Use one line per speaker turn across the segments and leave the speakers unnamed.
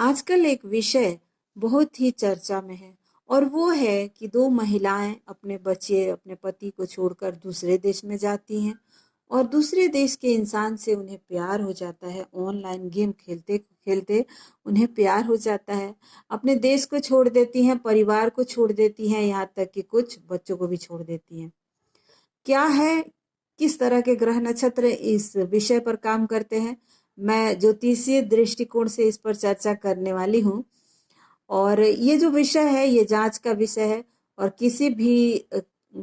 आजकल एक विषय बहुत ही चर्चा में है और वो है कि दो महिलाएं अपने बच्चे अपने पति को छोड़कर दूसरे देश में जाती हैं और दूसरे देश के इंसान से उन्हें प्यार हो जाता है। ऑनलाइन गेम खेलते खेलते उन्हें प्यार हो जाता है। अपने देश को छोड़ देती हैं, परिवार को छोड़ देती हैं, यहाँ तक कि कुछ बच्चों को भी छोड़ देती हैं। क्या है, किस तरह के ग्रह नक्षत्र इस विषय पर काम करते हैं, मैं ज्योतिषीय दृष्टिकोण से इस पर चर्चा करने वाली हूँ। और ये जो विषय है ये जांच का विषय है और किसी भी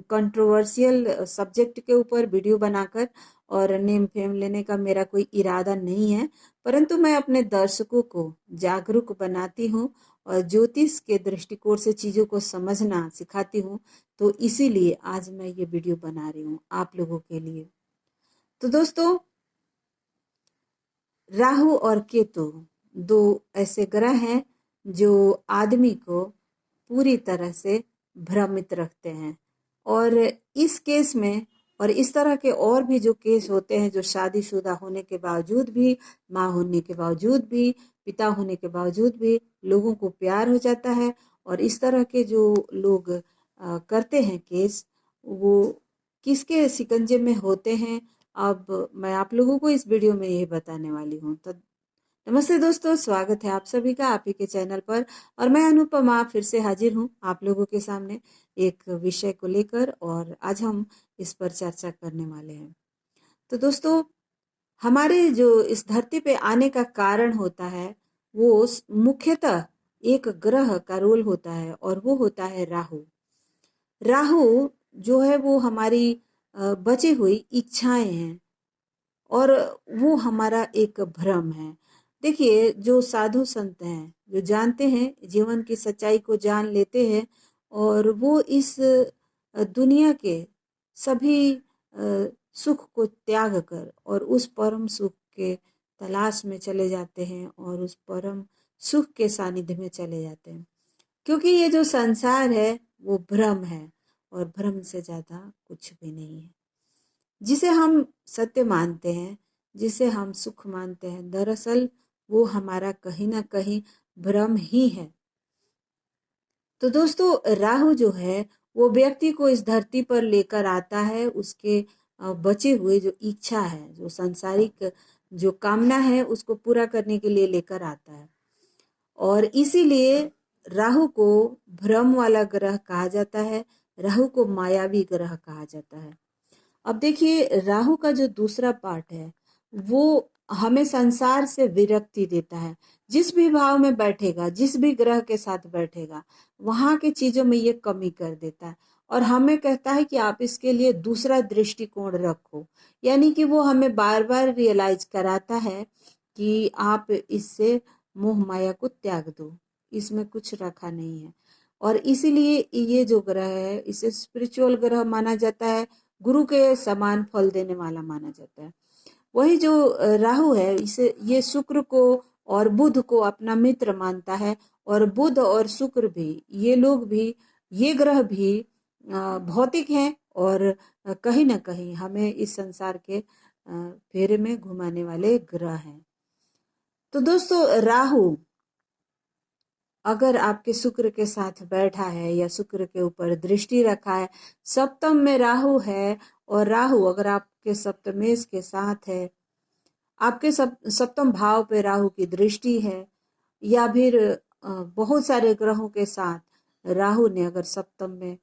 कंट्रोवर्शियल सब्जेक्ट के ऊपर वीडियो बनाकर और नेम फेम लेने का मेरा कोई इरादा नहीं है, परंतु मैं अपने दर्शकों को जागरूक बनाती हूँ और ज्योतिष के दृष्टिकोण से चीज़ों को समझना सिखाती हूँ। तो इसीलिए आज मैं ये वीडियो बना रही हूँ आप लोगों के लिए। तो दोस्तों, राहु और केतु दो ऐसे ग्रह हैं जो आदमी को पूरी तरह से भ्रमित रखते हैं। और इस केस में और इस तरह के और भी जो केस होते हैं, जो शादीशुदा होने के बावजूद भी, माँ होने के बावजूद भी, पिता होने के बावजूद भी लोगों को प्यार हो जाता है। और इस तरह के जो लोग करते हैं केस, वो किसके शिकंजे में होते हैं, अब मैं आप लोगों को इस वीडियो में यही बताने वाली हूँ। तो नमस्ते दोस्तों, स्वागत है आप सभी का आप ही के चैनल पर। और मैं अनुपमा फिर से हाजिर हूँ आप लोगों के सामने एक विषय को लेकर, और आज हम इस पर चर्चा करने वाले हैं। तो दोस्तों, हमारे जो इस धरती पे आने का कारण होता है वो मुख्यतः एक ग्रह का रोल होता है और वो होता है राहु। राहु जो है वो हमारी बची हुई इच्छाएं हैं और वो हमारा एक भ्रम है। देखिए, जो साधु संत हैं, जो जानते हैं, जीवन की सच्चाई को जान लेते हैं और वो इस दुनिया के सभी सुख को त्याग कर और उस परम सुख के तलाश में चले जाते हैं और उस परम सुख के सानिध्य में चले जाते हैं। क्योंकि ये जो संसार है वो भ्रम है और भ्रम से ज्यादा कुछ भी नहीं है। जिसे हम सत्य मानते हैं, जिसे हम सुख मानते हैं, दरअसल वो हमारा कहीं ना कहीं भ्रम ही है। तो दोस्तों, राहु जो है वो व्यक्ति को इस धरती पर लेकर आता है, उसके बचे हुए जो इच्छा है, जो सांसारिक जो कामना है, उसको पूरा करने के लिए लेकर आता है। और इसीलिए राहु को भ्रम वाला ग्रह कहा जाता है, राहु को मायावी ग्रह कहा जाता है। अब देखिए, राहु का जो दूसरा पार्ट है वो हमें संसार से विरक्ति देता है। जिस भी भाव में बैठेगा, जिस भी ग्रह के साथ बैठेगा, वहां की चीजों में ये कमी कर देता है और हमें कहता है कि आप इसके लिए दूसरा दृष्टिकोण रखो। यानी कि वो हमें बार बार रियलाइज कराता है कि आप इससे मोह माया को त्याग दो, इसमें कुछ रखा नहीं है। और इसीलिए ये जो ग्रह है इसे स्पिरिचुअल ग्रह माना जाता है, गुरु के समान फल देने वाला माना जाता है। वही जो राहु है, इसे ये शुक्र को और बुध को अपना मित्र मानता है। और बुध और शुक्र भी, ये लोग भी, ये ग्रह भी भौतिक हैं और कहीं ना कहीं हमें इस संसार के फेरे में घुमाने वाले ग्रह हैं। तो दोस्तों, राहु अगर आपके शुक्र के साथ बैठा है या शुक्र के ऊपर दृष्टि रखा है, सप्तम में राहु है, और राहु अगर आपके सप्तमेश के साथ है, आपके सप्तम भाव पे राहु की दृष्टि है, या फिर बहुत सारे ग्रहों के साथ राहु ने अगर सप्तम में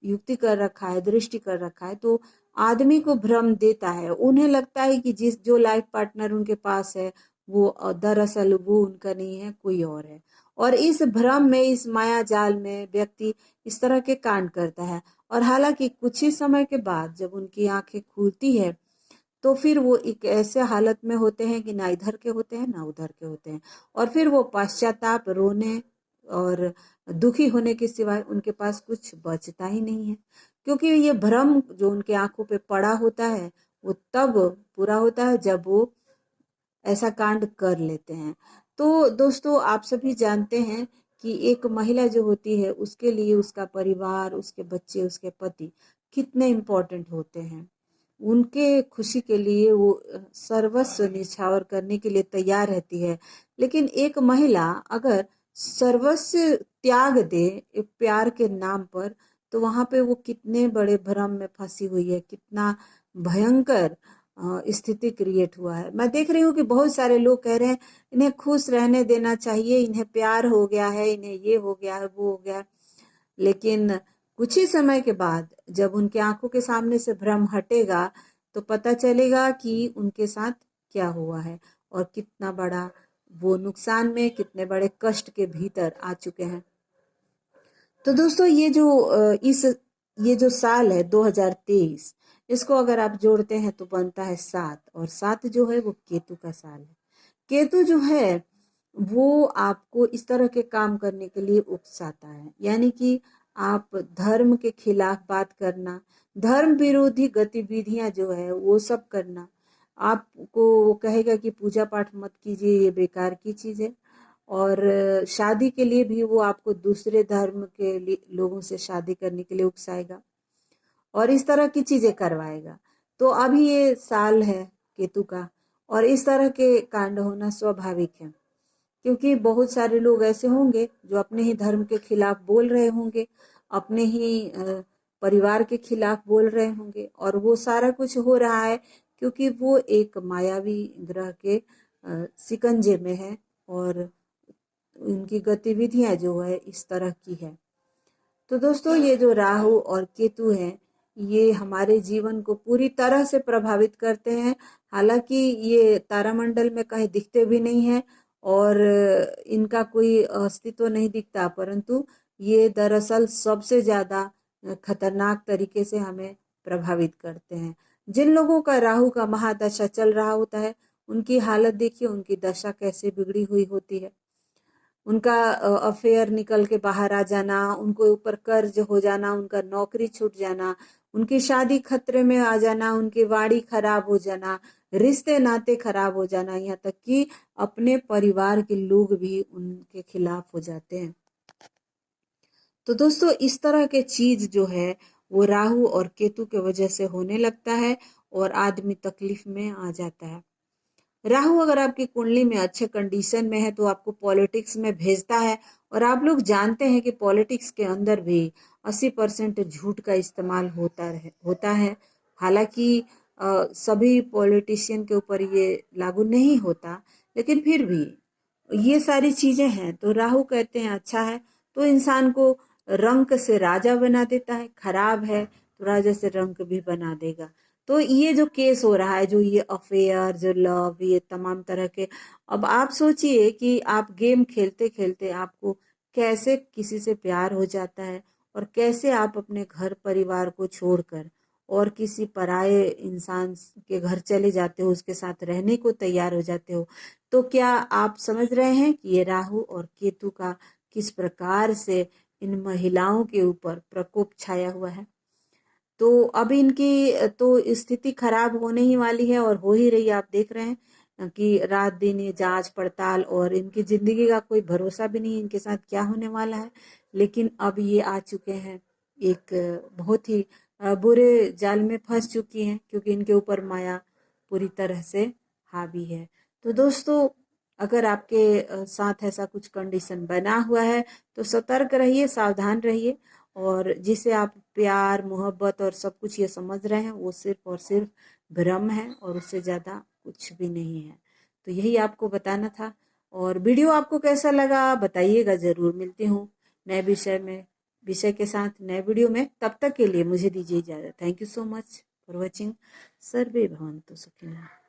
युक्ति कर रखा है, दृष्टि कर रखा है, तो आदमी को भ्रम देता है। उन्हें लगता है कि जिस जो लाइफ पार्टनर उनके पास है वो दरअसल वो उनका नहीं है, कोई और है। और इस भ्रम में, इस माया जाल में व्यक्ति इस तरह के कांड करता है। और हालांकि कुछ ही समय के बाद जब उनकी आंखें खुलती है तो फिर वो एक ऐसे हालत में होते हैं कि ना इधर के होते हैं ना उधर के होते हैं। और फिर वो पश्चाताप, रोने और दुखी होने के सिवाय उनके पास कुछ बचता ही नहीं है। क्योंकि ये भ्रम जो उनके आंखों पे पड़ा होता है वो तब पूरा होता है जब वो ऐसा कांड कर लेते हैं। तो दोस्तों, आप सभी जानते हैं कि एक महिला जो होती है उसके लिए उसका परिवार, उसके बच्चे, उसके पति कितने इम्पोर्टेंट होते हैं। उनके खुशी के लिए वो सर्वस्व निछावर करने के लिए तैयार रहती है। लेकिन एक महिला अगर सर्वस्व त्याग दे एक प्यार के नाम पर, तो वहां पे वो कितने बड़े भ्रम में फंसी हुई है, कितना भयंकर स्थिति क्रिएट हुआ है। मैं देख रही हूँ कि बहुत सारे लोग कह रहे हैं इन्हें खुश रहने देना चाहिए, इन्हें प्यार हो गया है, इन्हें ये हो गया है, वो हो गया है। लेकिन कुछ ही समय के बाद जब उनकी आंखों के सामने से भ्रम हटेगा, तो पता चलेगा कि उनके साथ क्या हुआ है और कितना बड़ा वो नुकसान में, कितने बड़े कष्ट के भीतर आ चुके हैं। तो दोस्तों ये जो साल है 2023, इसको अगर आप जोड़ते हैं तो बनता है 7, और 7 जो है वो केतु का साल है। केतु जो है वो आपको इस तरह के काम करने के लिए उकसाता है, यानी कि आप धर्म के खिलाफ बात करना, धर्म विरोधी गतिविधियां जो है वो सब करना। आपको वो कहेगा कि पूजा पाठ मत कीजिए, ये बेकार की चीज है। और शादी के लिए भी वो आपको दूसरे धर्म के लोगों से शादी करने के लिए उकसाएगा और इस तरह की चीजें करवाएगा। तो अभी ये साल है केतु का, और इस तरह के कांड होना स्वाभाविक है, क्योंकि बहुत सारे लोग ऐसे होंगे जो अपने ही धर्म के खिलाफ बोल रहे होंगे, अपने ही परिवार के खिलाफ बोल रहे होंगे, और वो सारा कुछ हो रहा है क्योंकि वो एक मायावी ग्रह के शिकंजे में है, और उनकी गतिविधियां जो है इस तरह की है। तो दोस्तों ये जो राहु और केतु हैं, ये हमारे जीवन को पूरी तरह से प्रभावित करते हैं। हालांकि ये तारामंडल में कहीं दिखते भी नहीं है और इनका कोई अस्तित्व नहीं दिखता, परंतु ये दरअसल सबसे ज्यादा खतरनाक तरीके से हमें प्रभावित करते हैं। जिन लोगों का राहु का महादशा चल रहा होता है, उनकी हालत देखिए, उनकी दशा कैसे बिगड़ी हुई होती है। उनका अफेयर निकल के बाहर आ जाना, उनको ऊपर कर्ज हो जाना, उनका नौकरी छूट जाना, उनकी शादी खतरे में आ जाना, उनकी वाणी खराब हो जाना, रिश्ते नाते खराब हो जाना, यहाँ तक कि अपने परिवार के लोग भी उनके खिलाफ हो जाते हैं। तो दोस्तों इस तरह के चीज जो है वो राहु और केतु के वजह से होने लगता है और आदमी तकलीफ में आ जाता है। राहु अगर आपकी कुंडली में अच्छे कंडीशन में है तो आपको पॉलिटिक्स में भेजता है, और आप लोग जानते हैं कि पॉलिटिक्स के अंदर भी 80% झूठ का इस्तेमाल होता है। हालांकि सभी पॉलिटिशियन के ऊपर ये लागू नहीं होता, लेकिन फिर भी ये सारी चीजें हैं। तो राहु कहते हैं अच्छा है तो इंसान को रंक से राजा बना देता है, खराब है तो राजा से रंक भी बना देगा। तो ये जो केस हो रहा है, जो ये अफेयर, जो लव, ये तमाम तरह के, अब आप सोचिए कि आप गेम खेलते खेलते आपको कैसे किसी से प्यार हो जाता है, और कैसे आप अपने घर परिवार को छोड़कर और किसी पराये इंसान के घर चले जाते हो, उसके साथ रहने को तैयार हो जाते हो। तो क्या आप समझ रहे हैं कि ये राहु और केतु का किस प्रकार से इन महिलाओं के ऊपर प्रकोप छाया हुआ है। तो अब इनकी तो स्थिति खराब होने ही वाली है, और हो ही रही है। आप देख रहे हैं कि रात दिन ये जांच पड़ताल, और इनकी जिंदगी का कोई भरोसा भी नहीं, इनके साथ क्या होने वाला है। लेकिन अब ये आ चुके हैं एक बहुत ही बुरे जाल में फंस चुकी हैं, क्योंकि इनके ऊपर माया पूरी तरह से हावी है। तो दोस्तों अगर आपके साथ ऐसा कुछ कंडीशन बना हुआ है तो सतर्क रहिए, सावधान रहिए, और जिसे आप प्यार मोहब्बत और सब कुछ ये समझ रहे हैं वो सिर्फ और सिर्फ भ्रम है, और उससे ज़्यादा कुछ भी नहीं है। तो यही आपको बताना था। और वीडियो आपको कैसा लगा बताइएगा ज़रूर। मिलती हूँ नए विषय के साथ नए वीडियो में। तब तक के लिए मुझे दीजिए इजाज़त। Thank you so much for watching. सर्वे भवन्तु सुखिनः।